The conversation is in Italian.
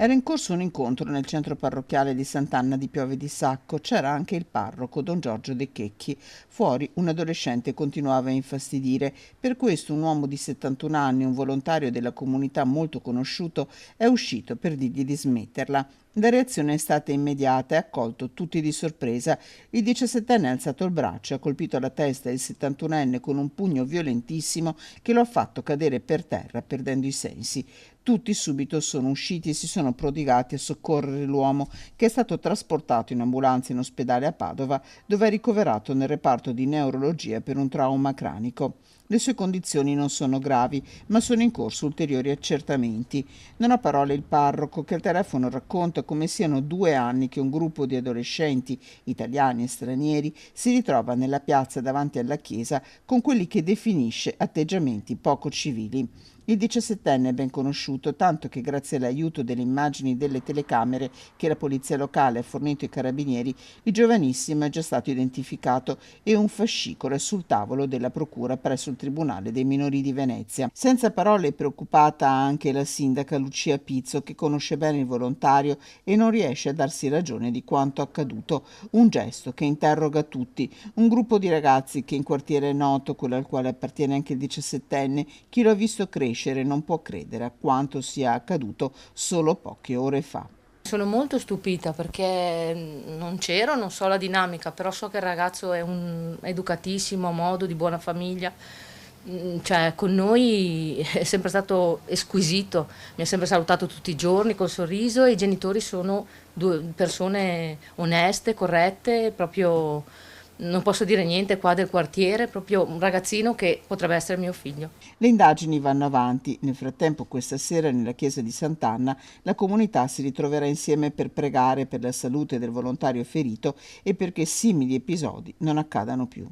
Era in corso un incontro nel centro parrocchiale di Sant'Anna di Piove di Sacco. C'era anche il parroco, don Giorgio De Checchi. Fuori un adolescente continuava a infastidire. Per questo un uomo di 71 anni, un volontario della comunità molto conosciuto, è uscito per dirgli di smetterla. La reazione è stata immediata e ha colto tutti di sorpresa. Il 17enne ha alzato il braccio e ha colpito la testa del 71enne con un pugno violentissimo che lo ha fatto cadere per terra, perdendo i sensi. Tutti subito sono usciti e si sono prodigati a soccorrere l'uomo, che è stato trasportato in ambulanza in ospedale a Padova, dove è ricoverato nel reparto di neurologia per un trauma cranico. Le sue condizioni non sono gravi, ma sono in corso ulteriori accertamenti. Non ha parole il parroco, che al telefono racconta come siano 2 anni che un gruppo di adolescenti, italiani e stranieri, si ritrova nella piazza davanti alla chiesa con quelli che definisce atteggiamenti poco civili. Il 17enne è ben conosciuto, tanto che grazie all'aiuto delle immagini delle telecamere che la polizia locale ha fornito ai carabinieri, il giovanissimo è già stato identificato e un fascicolo è sul tavolo della procura presso il Tribunale dei minori di Venezia. Senza parole è preoccupata anche la sindaca Lucia Pizzo, che conosce bene il volontario e non riesce a darsi ragione di quanto accaduto. Un gesto che interroga tutti. Un gruppo di ragazzi che in quartiere è noto, quello al quale appartiene anche il 17enne, chi lo ha visto crescere non può credere a quanto sia accaduto solo poche ore fa. Sono molto stupita perché non c'ero, non so la dinamica, però so che il ragazzo è un educatissimo, a modo, di buona famiglia. Cioè, con noi è sempre stato squisito, mi ha sempre salutato tutti i giorni col sorriso e i genitori sono due persone oneste, corrette, proprio non posso dire niente qua del quartiere, proprio un ragazzino che potrebbe essere mio figlio. Le indagini vanno avanti. Nel frattempo, questa sera nella chiesa di Sant'Anna, la comunità si ritroverà insieme per pregare per la salute del volontario ferito e perché simili episodi non accadano più.